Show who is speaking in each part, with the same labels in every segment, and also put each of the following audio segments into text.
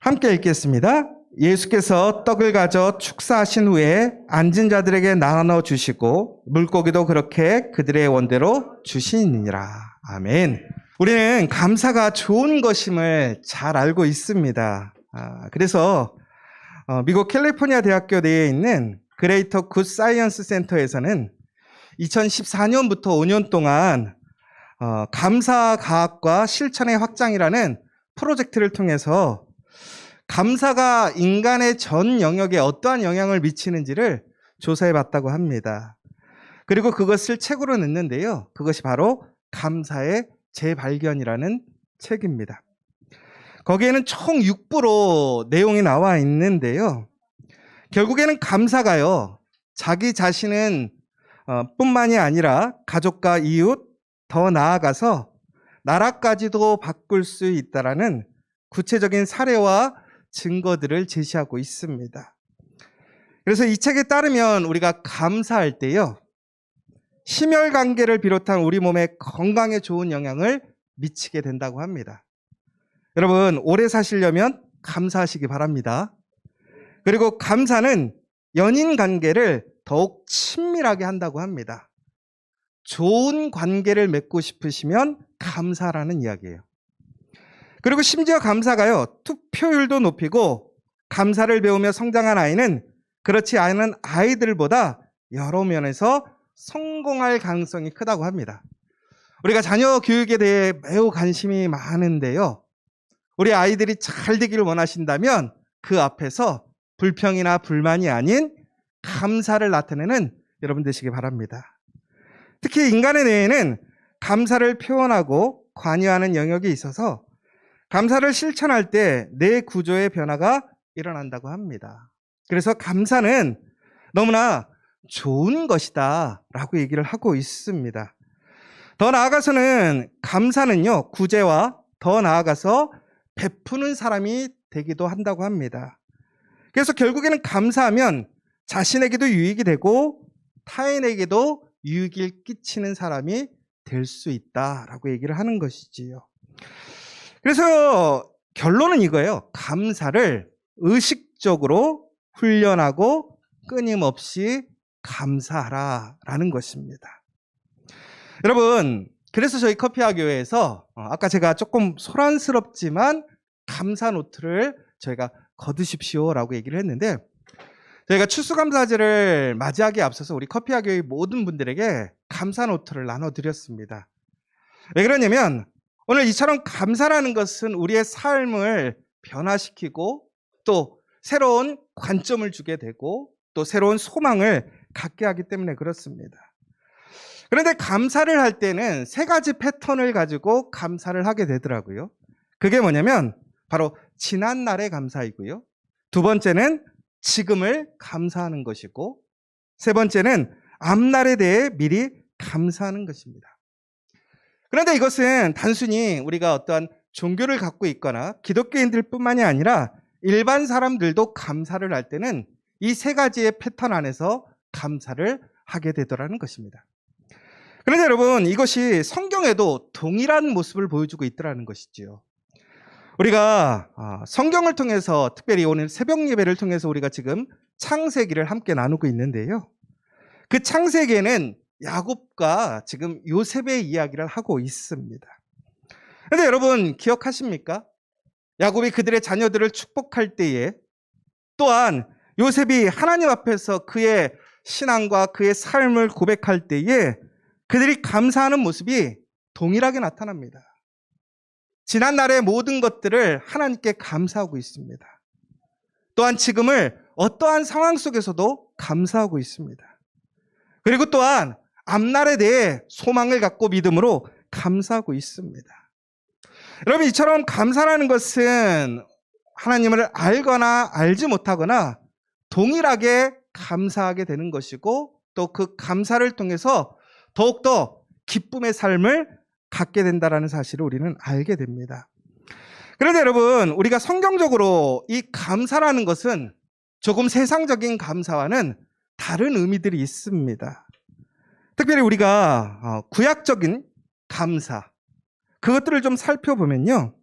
Speaker 1: 함께 읽겠습니다. 예수께서 떡을 가져 축사하신 후에 앉은 자들에게 나눠 주시고 물고기도 그렇게 그들의 원대로 주시니라. 아멘. 우리는 감사가 좋은 것임을 잘 알고 있습니다. 그래서 미국 캘리포니아 대학교 내에 있는 그레이터 굿 사이언스 센터에서는 2014년부터 5년 동안 감사 과학과 실천의 확장이라는 프로젝트를 통해서 감사가 인간의 전 영역에 어떠한 영향을 미치는지를 조사해 봤다고 합니다. 그리고 그것을 책으로 냈는데요. 그것이 바로 감사의 재발견이라는 책입니다. 거기에는 총 6부로 내용이 나와 있는데요. 결국에는 감사가요, 자기 자신은 뿐만이 아니라 가족과 이웃, 더 나아가서 나라까지도 바꿀 수 있다라는 구체적인 사례와 증거들을 제시하고 있습니다. 그래서 이 책에 따르면 우리가 감사할 때요, 심혈관계를 비롯한 우리 몸의 건강에 좋은 영향을 미치게 된다고 합니다. 여러분, 오래 사시려면 감사하시기 바랍니다. 그리고 감사는 연인 관계를 더욱 친밀하게 한다고 합니다. 좋은 관계를 맺고 싶으시면 감사라는 이야기예요. 그리고 심지어 감사가요, 투표율도 높이고 감사를 배우며 성장한 아이는 그렇지 않은 아이들보다 여러 면에서 성공할 가능성이 크다고 합니다. 우리가 자녀 교육에 대해 매우 관심이 많은데요. 우리 아이들이 잘 되기를 원하신다면 그 앞에서 불평이나 불만이 아닌 감사를 나타내는 여러분 되시기 바랍니다. 특히 인간의 뇌에는 감사를 표현하고 관여하는 영역이 있어서 감사를 실천할 때 뇌 구조의 변화가 일어난다고 합니다. 그래서 감사는 너무나 좋은 것이다 라고 얘기를 하고 있습니다. 더 나아가서는 감사는요, 구제와 더 나아가서 베푸는 사람이 되기도 한다고 합니다. 그래서 결국에는 감사하면 자신에게도 유익이 되고 타인에게도 유익을 끼치는 사람이 될 수 있다라고 얘기를 하는 것이지요. 그래서 결론은 이거예요. 감사를 의식적으로 훈련하고 끊임없이 감사하라라는 것입니다. 여러분, 그래서 저희 커피아 교회에서 아까 제가 조금 소란스럽지만 감사 노트를 저희가 거두십시오라고 얘기를 했는데, 저희가 추수감사제를 맞이하기에 앞서서 우리 커피아 교회 모든 분들에게 감사 노트를 나눠드렸습니다. 왜 그러냐면 오늘 이처럼 감사라는 것은 우리의 삶을 변화시키고 또 새로운 관점을 주게 되고 또 새로운 소망을 갖게 하기 때문에 그렇습니다. 그런데 감사를 할 때는 세 가지 패턴을 가지고 감사를 하게 되더라고요. 그게 뭐냐면 바로 지난날의 감사이고요. 두 번째는 지금을 감사하는 것이고, 세 번째는 앞날에 대해 미리 감사하는 것입니다. 그런데 이것은 단순히 우리가 어떠한 종교를 갖고 있거나 기독교인들 뿐만이 아니라 일반 사람들도 감사를 할 때는 이 세 가지의 패턴 안에서 감사를 하게 되더라는 것입니다. 그런데 여러분, 이것이 성경에도 동일한 모습을 보여주고 있더라는 것이지요. 우리가 성경을 통해서, 특별히 오늘 새벽 예배를 통해서 우리가 지금 창세기를 함께 나누고 있는데요. 그 창세기에는 야곱과 지금 요셉의 이야기를 하고 있습니다. 그런데 여러분 기억하십니까? 야곱이 그들의 자녀들을 축복할 때에, 또한 요셉이 하나님 앞에서 그의 신앙과 그의 삶을 고백할 때에 그들이 감사하는 모습이 동일하게 나타납니다. 지난날의 모든 것들을 하나님께 감사하고 있습니다. 또한 지금을 어떠한 상황 속에서도 감사하고 있습니다. 그리고 또한 앞날에 대해 소망을 갖고 믿음으로 감사하고 있습니다. 여러분, 이처럼 감사라는 것은 하나님을 알거나 알지 못하거나 동일하게 감사하게 되는 것이고, 또 그 감사를 통해서 더욱더 기쁨의 삶을 갖게 된다는 사실을 우리는 알게 됩니다. 그런데 여러분, 우리가 성경적으로 이 감사라는 것은 조금 세상적인 감사와는 다른 의미들이 있습니다. 특별히 우리가 구약적인 감사, 그것들을 좀 살펴보면요,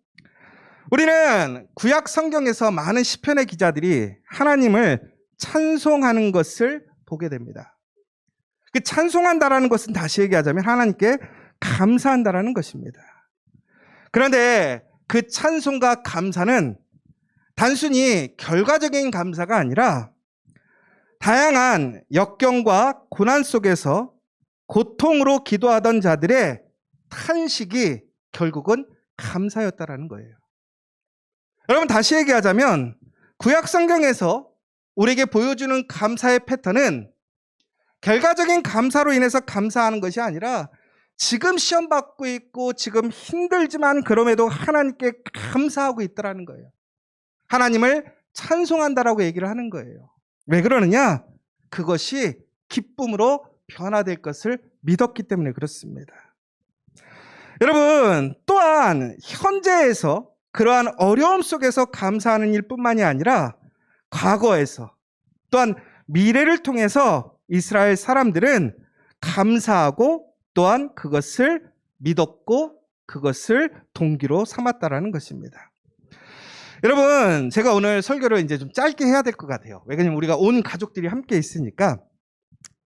Speaker 1: 우리는 구약 성경에서 많은 시편의 기자들이 하나님을 찬송하는 것을 보게 됩니다. 그 찬송한다라는 것은 다시 얘기하자면 하나님께 감사한다라는 것입니다. 그런데 그 찬송과 감사는 단순히 결과적인 감사가 아니라 다양한 역경과 고난 속에서 고통으로 기도하던 자들의 탄식이 결국은 감사였다라는 거예요. 여러분, 다시 얘기하자면 구약 성경에서 우리에게 보여주는 감사의 패턴은 결과적인 감사로 인해서 감사하는 것이 아니라 지금 시험 받고 있고 지금 힘들지만 그럼에도 하나님께 감사하고 있더라는 거예요. 하나님을 찬송한다라고 얘기를 하는 거예요. 왜 그러느냐? 그것이 기쁨으로 변화될 것을 믿었기 때문에 그렇습니다. 여러분, 또한 현재에서 그러한 어려움 속에서 감사하는 일뿐만이 아니라 과거에서 또한 미래를 통해서 이스라엘 사람들은 감사하고 또한 그것을 믿었고 그것을 동기로 삼았다라는 것입니다. 여러분, 제가 오늘 설교를 이제 좀 짧게 해야 될 것 같아요. 왜냐하면 우리가 온 가족들이 함께 있으니까.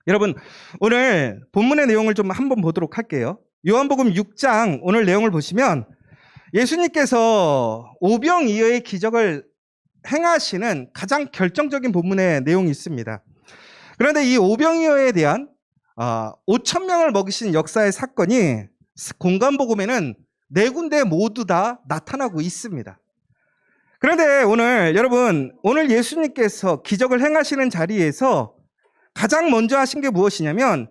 Speaker 1: 여러분, 오늘 본문의 내용을 좀 한번 보도록 할게요. 요한복음 6장 오늘 내용을 보시면 예수님께서 오병이어의 기적을 행하시는 가장 결정적인 본문의 내용이 있습니다. 그런데 이 오병이어에 대한 5천 명을 먹이신 역사의 사건이 공간복음에는 4군데 모두 다 나타나고 있습니다. 그런데 여러분, 오늘 예수님께서 기적을 행하시는 자리에서 가장 먼저 하신 게 무엇이냐면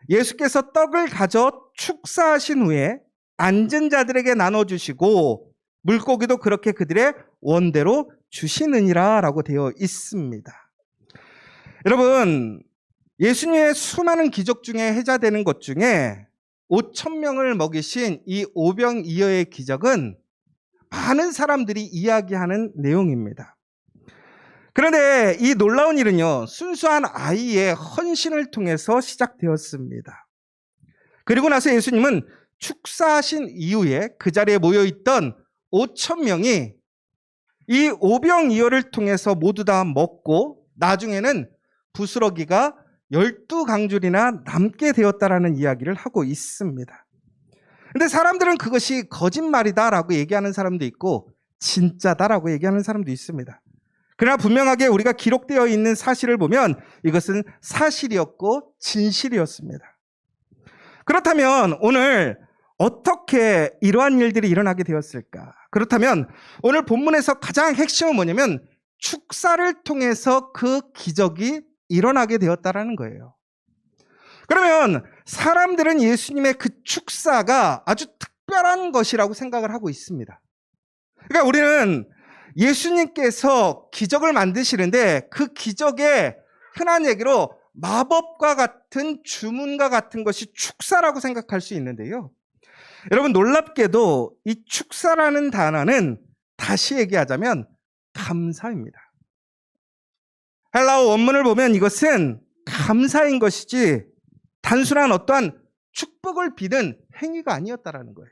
Speaker 1: 예수께서 떡을 가져 축사하신 후에 앉은 자들에게 나눠주시고 물고기도 그렇게 그들의 원대로 주시느니라 라고 되어 있습니다. 여러분, 예수님의 수많은 기적 중에 해자되는 것 중에 5천 명을 먹이신 이 오병이어의 기적은 많은 사람들이 이야기하는 내용입니다. 그런데 이 놀라운 일은요, 순수한 아이의 헌신을 통해서 시작되었습니다. 그리고 나서 예수님은 축사하신 이후에 그 자리에 모여있던 5천 명이 이 오병이어를 통해서 모두 다 먹고 나중에는 부스러기가 12강줄이나 남게 되었다라는 이야기를 하고 있습니다. 근데 사람들은 그것이 거짓말이다라고 얘기하는 사람도 있고 진짜다라고 얘기하는 사람도 있습니다. 그러나 분명하게 우리가 기록되어 있는 사실을 보면 이것은 사실이었고 진실이었습니다. 그렇다면 오늘 어떻게 이러한 일들이 일어나게 되었을까? 그렇다면 오늘 본문에서 가장 핵심은 뭐냐면 축사를 통해서 그 기적이 일어나게 되었다라는 거예요. 그러면 사람들은 예수님의 그 축사가 아주 특별한 것이라고 생각을 하고 있습니다. 그러니까 우리는 예수님께서 기적을 만드시는데 그 기적의 흔한 얘기로 마법과 같은 주문과 같은 것이 축사라고 생각할 수 있는데요. 여러분, 놀랍게도 이 축사라는 단어는 다시 얘기하자면 감사입니다. 헬라어 원문을 보면 이것은 감사인 것이지 단순한 어떠한 축복을 비는 행위가 아니었다라는 거예요.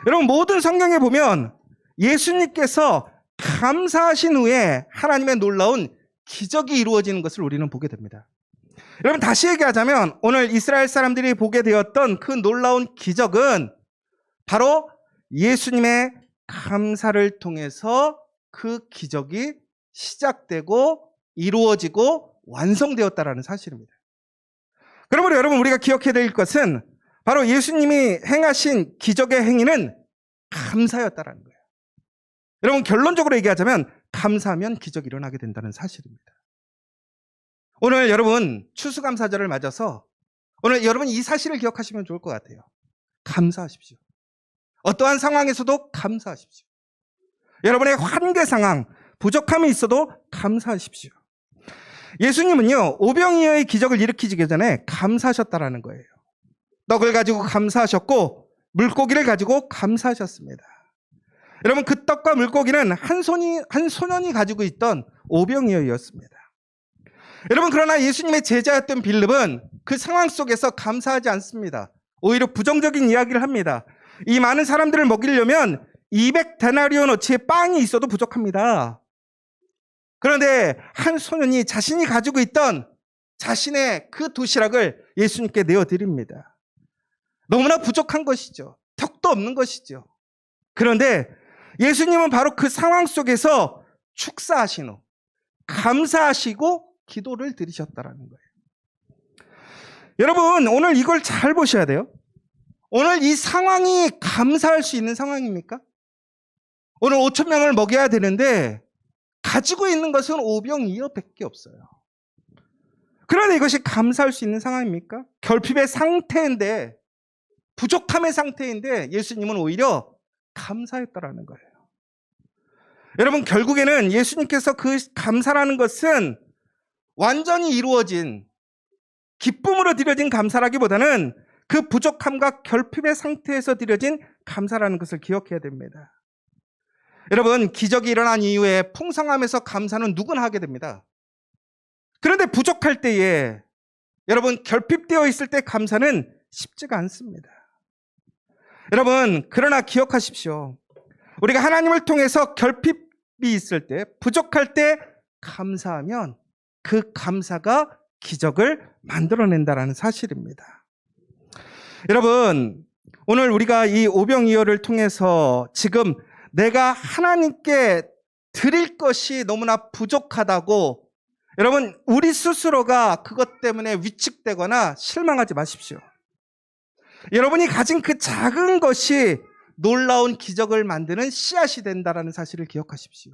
Speaker 1: 여러분, 모든 성경에 보면 예수님께서 감사하신 후에 하나님의 놀라운 기적이 이루어지는 것을 우리는 보게 됩니다. 여러분, 다시 얘기하자면 오늘 이스라엘 사람들이 보게 되었던 그 놀라운 기적은 바로 예수님의 감사를 통해서 그 기적이 시작되고 이루어지고 완성되었다라는 사실입니다. 그러므로 여러분, 우리가 기억해야 될 것은 바로 예수님이 행하신 기적의 행위는 감사였다라는 거예요. 여러분, 결론적으로 얘기하자면 감사하면 기적이 일어나게 된다는 사실입니다. 오늘 여러분 추수감사절을 맞아서 오늘 여러분 이 사실을 기억하시면 좋을 것 같아요. 감사하십시오. 어떠한 상황에서도 감사하십시오. 여러분의 환계 상황, 부족함이 있어도 감사하십시오. 예수님은요, 오병이어의 기적을 일으키기 전에 감사하셨다라는 거예요. 떡을 가지고 감사하셨고 물고기를 가지고 감사하셨습니다. 여러분, 그 떡과 물고기는 한 소년이 가지고 있던 오병이어였습니다. 여러분, 그러나 예수님의 제자였던 빌립은 그 상황 속에서 감사하지 않습니다. 오히려 부정적인 이야기를 합니다. 이 많은 사람들을 먹이려면 200데나리온어치의 빵이 있어도 부족합니다. 그런데 한 소년이 자신이 가지고 있던 자신의 그 도시락을 예수님께 내어드립니다. 너무나 부족한 것이죠. 턱도 없는 것이죠. 그런데 예수님은 바로 그 상황 속에서 축사하신 후 감사하시고 기도를 드리셨다라는 거예요. 여러분, 오늘 이걸 잘 보셔야 돼요. 오늘 이 상황이 감사할 수 있는 상황입니까? 오늘 5,000명을 먹여야 되는데 가지고 있는 것은 5병2어밖에 없어요. 그런데 이것이 감사할 수 있는 상황입니까? 결핍의 상태인데, 부족함의 상태인데 예수님은 오히려 감사했다라는 거예요. 여러분, 결국에는 예수님께서 그 감사라는 것은 완전히 이루어진 기쁨으로 드려진 감사라기보다는 그 부족함과 결핍의 상태에서 드려진 감사라는 것을 기억해야 됩니다. 여러분, 기적이 일어난 이후에 풍성함에서 감사는 누구나 하게 됩니다. 그런데 부족할 때에, 여러분, 결핍되어 있을 때 감사는 쉽지가 않습니다. 여러분, 그러나 기억하십시오. 우리가 하나님을 통해서 결핍이 있을 때, 부족할 때 감사하면 그 감사가 기적을 만들어낸다는 사실입니다. 여러분, 오늘 우리가 이 오병이어를 통해서 지금 내가 하나님께 드릴 것이 너무나 부족하다고, 여러분, 우리 스스로가 그것 때문에 위축되거나 실망하지 마십시오. 여러분이 가진 그 작은 것이 놀라운 기적을 만드는 씨앗이 된다는 사실을 기억하십시오.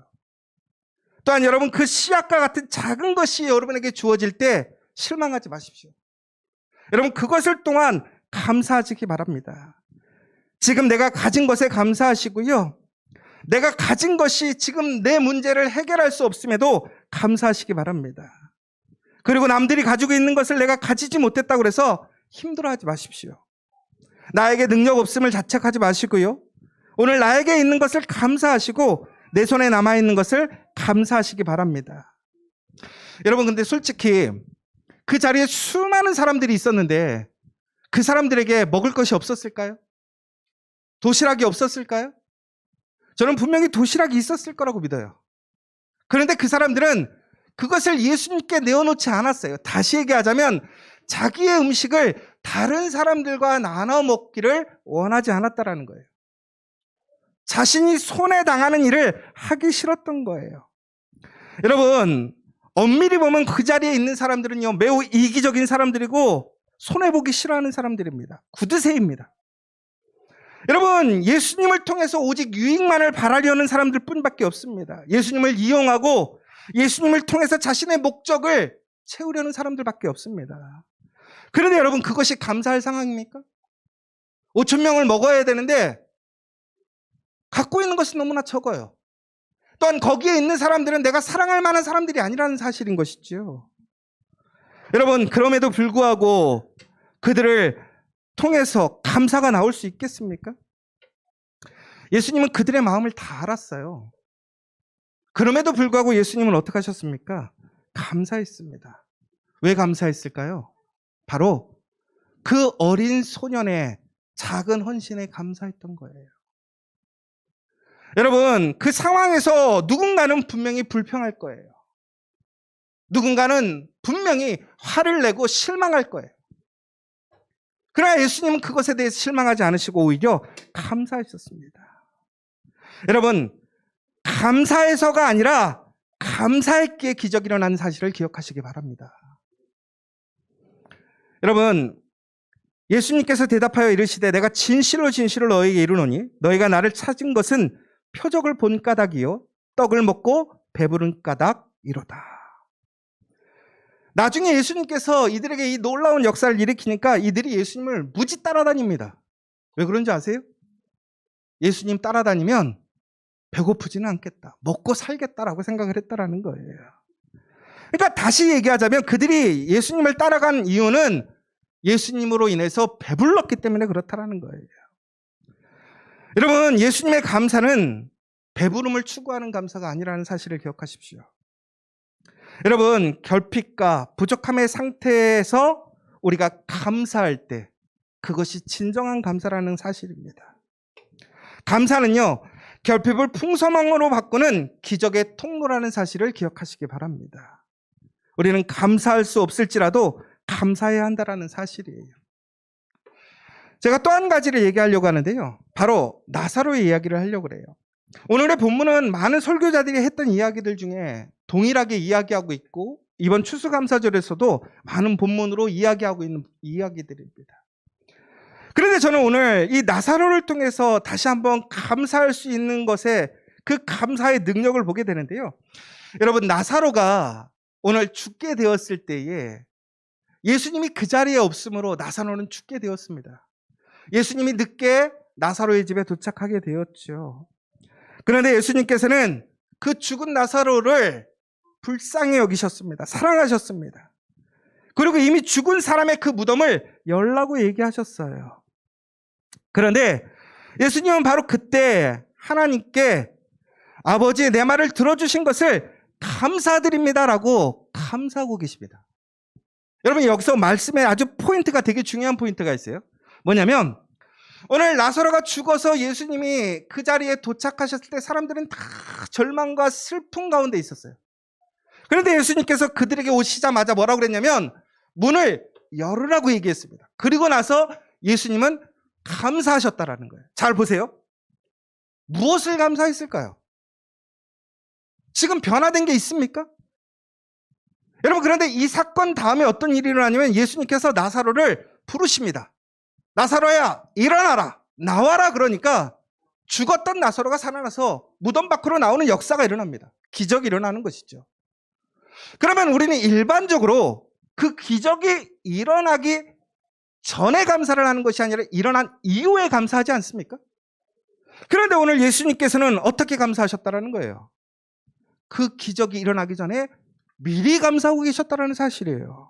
Speaker 1: 또한 여러분, 그 씨앗과 같은 작은 것이 여러분에게 주어질 때 실망하지 마십시오. 여러분, 그것을 또한 감사하시기 바랍니다. 지금 내가 가진 것에 감사하시고요. 내가 가진 것이 지금 내 문제를 해결할 수 없음에도 감사하시기 바랍니다. 그리고 남들이 가지고 있는 것을 내가 가지지 못했다고 해서 힘들어하지 마십시오. 나에게 능력 없음을 자책하지 마시고요. 오늘 나에게 있는 것을 감사하시고 내 손에 남아있는 것을 감사하시기 바랍니다. 여러분, 근데 솔직히 그 자리에 수많은 사람들이 있었는데 그 사람들에게 먹을 것이 없었을까요? 도시락이 없었을까요? 저는 분명히 도시락이 있었을 거라고 믿어요. 그런데 그 사람들은 그것을 예수님께 내어놓지 않았어요. 다시 얘기하자면 자기의 음식을 다른 사람들과 나눠 먹기를 원하지 않았다라는 거예요. 자신이 손해 당하는 일을 하기 싫었던 거예요. 여러분, 엄밀히 보면 그 자리에 있는 사람들은요, 매우 이기적인 사람들이고 손해보기 싫어하는 사람들입니다. 구두쇠입니다. 여러분, 예수님을 통해서 오직 유익만을 바라려는 사람들 뿐밖에 없습니다. 예수님을 이용하고 예수님을 통해서 자신의 목적을 채우려는 사람들밖에 없습니다. 그런데 여러분, 그것이 감사할 상황입니까? 5,000명을 먹어야 되는데 갖고 있는 것이 너무나 적어요. 또한 거기에 있는 사람들은 내가 사랑할 만한 사람들이 아니라는 사실인 것이죠. 여러분, 그럼에도 불구하고 그들을 통해서 감사가 나올 수 있겠습니까? 예수님은 그들의 마음을 다 알았어요. 그럼에도 불구하고 예수님은 어떻게 하셨습니까? 감사했습니다. 왜 감사했을까요? 바로 그 어린 소년의 작은 헌신에 감사했던 거예요. 여러분, 그 상황에서 누군가는 분명히 불평할 거예요. 누군가는 분명히 화를 내고 실망할 거예요. 그러나 예수님은 그것에 대해서 실망하지 않으시고 오히려 감사하셨습니다. 여러분, 감사해서가 아니라 감사했기에 기적이 일어나는 사실을 기억하시기 바랍니다. 여러분, 예수님께서 대답하여 이르시되 내가 진실로 진실로 너희에게 이르노니 너희가 나를 찾은 것은 표적을 본 까닭이요 떡을 먹고 배부른 까닭이로다. 나중에 예수님께서 이들에게 이 놀라운 역사를 일으키니까 이들이 예수님을 무지 따라다닙니다. 왜 그런지 아세요? 예수님 따라다니면 배고프지는 않겠다, 먹고 살겠다라고 생각을 했다라는 거예요. 그러니까 다시 얘기하자면 그들이 예수님을 따라간 이유는 예수님으로 인해서 배불렀기 때문에 그렇다라는 거예요. 여러분, 예수님의 감사는 배부름을 추구하는 감사가 아니라는 사실을 기억하십시오. 여러분, 결핍과 부족함의 상태에서 우리가 감사할 때 그것이 진정한 감사라는 사실입니다. 감사는요, 결핍을 풍성함으로 바꾸는 기적의 통로라는 사실을 기억하시기 바랍니다. 우리는 감사할 수 없을지라도 감사해야 한다는 사실이에요. 제가 또 한 가지를 얘기하려고 하는데요. 바로 나사로의 이야기를 하려고 그래요. 오늘의 본문은 많은 설교자들이 했던 이야기들 중에 동일하게 이야기하고 있고 이번 추수감사절에서도 많은 본문으로 이야기하고 있는 이야기들입니다. 그런데 저는 오늘 이 나사로를 통해서 다시 한번 감사할 수 있는 것에 그 감사의 능력을 보게 되는데요. 여러분, 나사로가 오늘 죽게 되었을 때에 예수님이 그 자리에 없으므로 나사로는 죽게 되었습니다. 예수님이 늦게 나사로의 집에 도착하게 되었죠. 그런데 예수님께서는 그 죽은 나사로를 불쌍히 여기셨습니다. 사랑하셨습니다. 그리고 이미 죽은 사람의 그 무덤을 열라고 얘기하셨어요. 그런데 예수님은 바로 그때 하나님께 아버지, 내 말을 들어주신 것을 감사드립니다라고 감사하고 계십니다. 여러분, 여기서 말씀에 아주 포인트가, 되게 중요한 포인트가 있어요. 뭐냐면 오늘 나사로가 죽어서 예수님이 그 자리에 도착하셨을 때 사람들은 다 절망과 슬픔 가운데 있었어요. 그런데 예수님께서 그들에게 오시자마자 뭐라고 그랬냐면 문을 열으라고 얘기했습니다. 그리고 나서 예수님은 감사하셨다라는 거예요. 잘 보세요. 무엇을 감사했을까요? 지금 변화된 게 있습니까? 여러분, 그런데 이 사건 다음에 어떤 일이 일어나냐면 예수님께서 나사로를 부르십니다. 나사로야, 일어나라, 나와라. 그러니까 죽었던 나사로가 살아나서 무덤 밖으로 나오는 역사가 일어납니다. 기적이 일어나는 것이죠. 그러면 우리는 일반적으로 그 기적이 일어나기 전에 감사를 하는 것이 아니라 일어난 이후에 감사하지 않습니까? 그런데 오늘 예수님께서는 어떻게 감사하셨다라는 거예요? 그 기적이 일어나기 전에 미리 감사하고 계셨다는 사실이에요.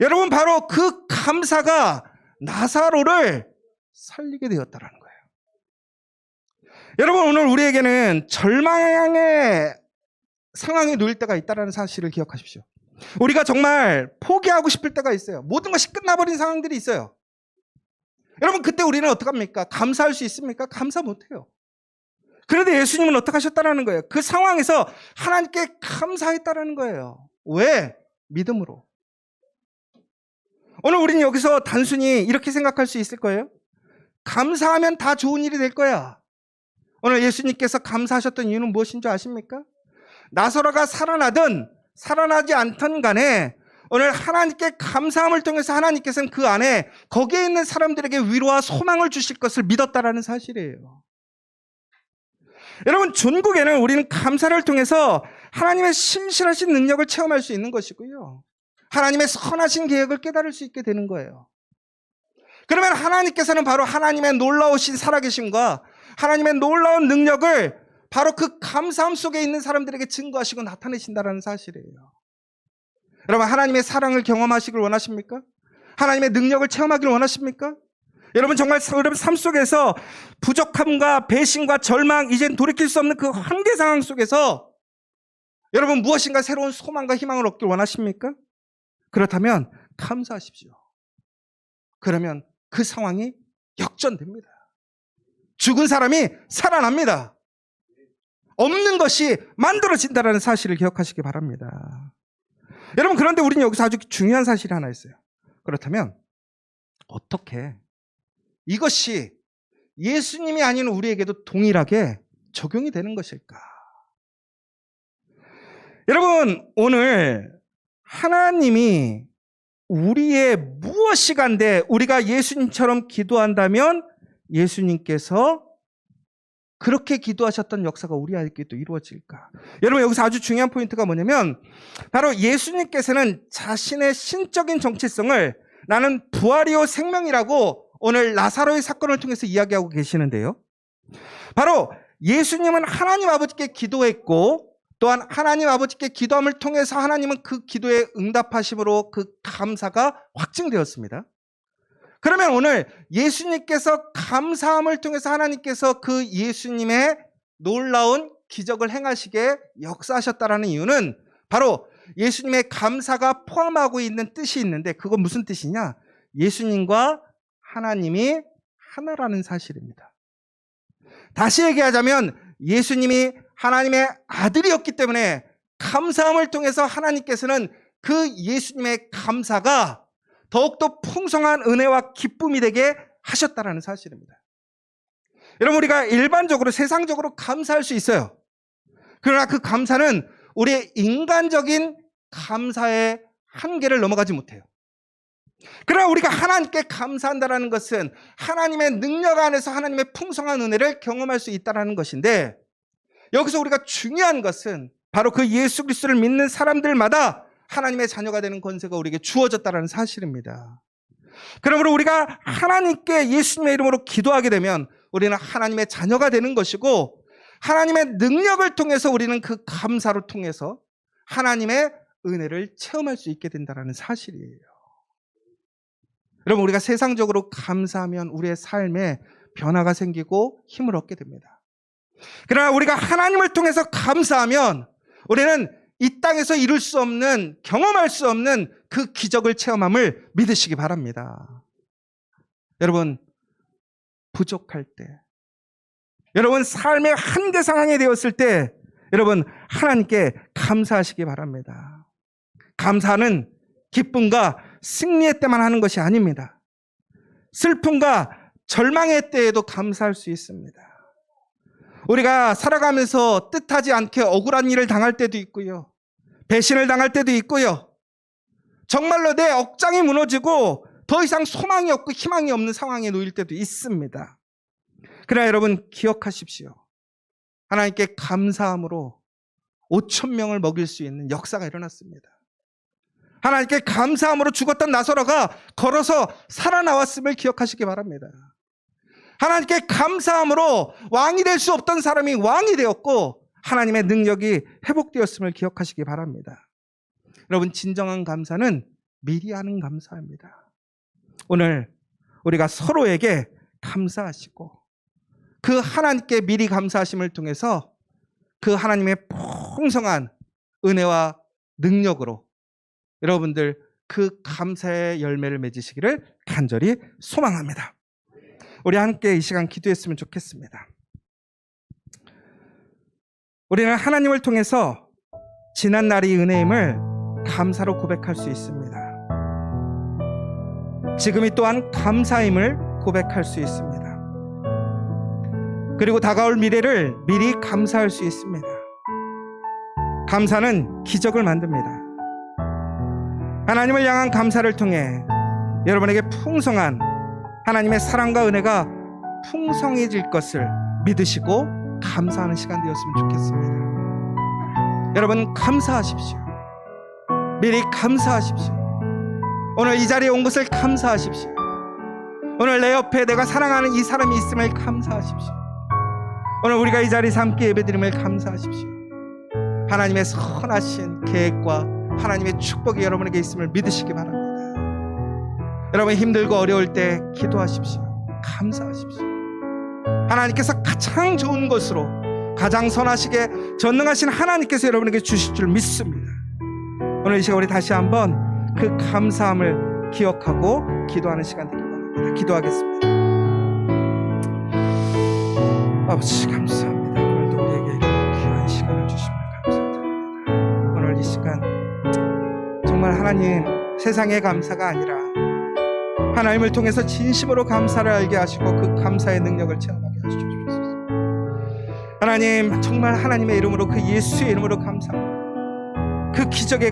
Speaker 1: 여러분, 바로 그 감사가 나사로를 살리게 되었다는 거예요. 여러분, 오늘 우리에게는 절망의 상황에 놓일 때가 있다는 사실을 기억하십시오. 우리가 정말 포기하고 싶을 때가 있어요. 모든 것이 끝나버린 상황들이 있어요. 여러분, 그때 우리는 어떡합니까? 감사할 수 있습니까? 감사 못해요. 그런데 예수님은 어떻게 하셨다는 거예요? 그 상황에서 하나님께 감사했다는 거예요. 왜? 믿음으로. 오늘 우리는 여기서 단순히 이렇게 생각할 수 있을 거예요. 감사하면 다 좋은 일이 될 거야. 오늘 예수님께서 감사하셨던 이유는 무엇인 줄 아십니까? 나사로가 살아나든 살아나지 않던 간에 오늘 하나님께 감사함을 통해서 하나님께서는 그 안에 거기에 있는 사람들에게 위로와 소망을 주실 것을 믿었다라는 사실이에요. 여러분, 전국에는 우리는 감사를 통해서 하나님의 신실하신 능력을 체험할 수 있는 것이고요. 하나님의 선하신 계획을 깨달을 수 있게 되는 거예요. 그러면 하나님께서는 바로 하나님의 놀라우신 살아계심과 하나님의 놀라운 능력을 바로 그 감사함 속에 있는 사람들에게 증거하시고 나타내신다는 사실이에요. 여러분, 하나님의 사랑을 경험하시길 원하십니까? 하나님의 능력을 체험하길 원하십니까? 여러분, 정말 여러분 삶 속에서 부족함과 배신과 절망, 이젠 돌이킬 수 없는 그 한계 상황 속에서 여러분 무엇인가 새로운 소망과 희망을 얻길 원하십니까? 그렇다면 감사하십시오. 그러면 그 상황이 역전됩니다. 죽은 사람이 살아납니다. 없는 것이 만들어진다는 사실을 기억하시기 바랍니다. 여러분, 그런데 우리는 여기서 아주 중요한 사실이 하나 있어요. 그렇다면 어떻게 이것이 예수님이 아닌 우리에게도 동일하게 적용이 되는 것일까? 여러분, 오늘 하나님이 우리의 무엇이 간데 우리가 예수님처럼 기도한다면 예수님께서 그렇게 기도하셨던 역사가 우리에게도 이루어질까? 여러분, 여기서 아주 중요한 포인트가 뭐냐면 바로 예수님께서는 자신의 신적인 정체성을 나는 부활이요 생명이라고 오늘 나사로의 사건을 통해서 이야기하고 계시는데요. 바로 예수님은 하나님 아버지께 기도했고 또한 하나님 아버지께 기도함을 통해서 하나님은 그 기도에 응답하심으로 그 감사가 확증되었습니다. 그러면 오늘 예수님께서 감사함을 통해서 하나님께서 그 예수님의 놀라운 기적을 행하시게 역사하셨다는 이유는 바로 예수님의 감사가 포함하고 있는 뜻이 있는데 그건 무슨 뜻이냐? 예수님과 하나님이 하나라는 사실입니다. 다시 얘기하자면 예수님이 하나님의 아들이었기 때문에 감사함을 통해서 하나님께서는 그 예수님의 감사가 더욱더 풍성한 은혜와 기쁨이 되게 하셨다라는 사실입니다. 여러분, 우리가 일반적으로 세상적으로 감사할 수 있어요. 그러나 그 감사는 우리의 인간적인 감사의 한계를 넘어가지 못해요. 그러나 우리가 하나님께 감사한다는 것은 하나님의 능력 안에서 하나님의 풍성한 은혜를 경험할 수 있다는 것인데, 여기서 우리가 중요한 것은 바로 그 예수 그리스도를 믿는 사람들마다 하나님의 자녀가 되는 권세가 우리에게 주어졌다는 사실입니다. 그러므로 우리가 하나님께 예수님의 이름으로 기도하게 되면 우리는 하나님의 자녀가 되는 것이고, 하나님의 능력을 통해서 우리는 그 감사로 통해서 하나님의 은혜를 체험할 수 있게 된다는 사실이에요. 여러분, 우리가 세상적으로 감사하면 우리의 삶에 변화가 생기고 힘을 얻게 됩니다. 그러나 우리가 하나님을 통해서 감사하면 우리는 이 땅에서 이룰 수 없는, 경험할 수 없는 그 기적을 체험함을 믿으시기 바랍니다. 여러분, 부족할 때, 여러분 삶의 한계 상황이 되었을 때 여러분 하나님께 감사하시기 바랍니다. 감사는 기쁨과 승리의 때만 하는 것이 아닙니다. 슬픔과 절망의 때에도 감사할 수 있습니다. 우리가 살아가면서 뜻하지 않게 억울한 일을 당할 때도 있고요, 배신을 당할 때도 있고요, 정말로 내 억장이 무너지고 더 이상 소망이 없고 희망이 없는 상황에 놓일 때도 있습니다. 그러나 여러분 기억하십시오. 하나님께 감사함으로 5,000명을 먹일 수 있는 역사가 일어났습니다. 하나님께 감사함으로 죽었던 나사로가 걸어서 살아나왔음을 기억하시기 바랍니다. 하나님께 감사함으로 왕이 될 수 없던 사람이 왕이 되었고 하나님의 능력이 회복되었음을 기억하시기 바랍니다. 여러분, 진정한 감사는 미리 하는 감사입니다. 오늘 우리가 서로에게 감사하시고 그 하나님께 미리 감사하심을 통해서 그 하나님의 풍성한 은혜와 능력으로 여러분들 그 감사의 열매를 맺으시기를 간절히 소망합니다. 우리 함께 이 시간 기도했으면 좋겠습니다. 우리는 하나님을 통해서 지난 날이 은혜임을 감사로 고백할 수 있습니다. 지금이 또한 감사임을 고백할 수 있습니다. 그리고 다가올 미래를 미리 감사할 수 있습니다. 감사는 기적을 만듭니다. 하나님을 향한 감사를 통해 여러분에게 풍성한 하나님의 사랑과 은혜가 풍성해질 것을 믿으시고 감사하는 시간 되었으면 좋겠습니다. 여러분, 감사하십시오. 미리 감사하십시오. 오늘 이 자리에 온 것을 감사하십시오. 오늘 내 옆에 내가 사랑하는 이 사람이 있음을 감사하십시오. 오늘 우리가 이 자리에서 함께 예배드림을 감사하십시오. 하나님의 선하신 계획과 하나님의 축복이 여러분에게 있음을 믿으시기 바랍니다. 여러분, 힘들고 어려울 때 기도하십시오. 감사하십시오. 하나님께서 가장 좋은 것으로 가장 선하시게 전능하신 하나님께서 여러분에게 주실 줄 믿습니다. 오늘 이 시간 우리 다시 한번 그 감사함을 기억하고 기도하는 시간 되길 바랍니다. 기도하겠습니다. 아버지, 감사합니다. 오늘도 우리에게 귀한 시간을 주심을 감사드립니다. 오늘 이 시간 정말 하나님, 세상의 감사가 아니라 하나님을 통해서 진심으로 감사를 알게 하시고 그 감사의 능력을 체험하게 하시옵소서. 하나님, 정말 하나님의 이름으로, 그 예수의 이름으로 감사합니다. 그 기적의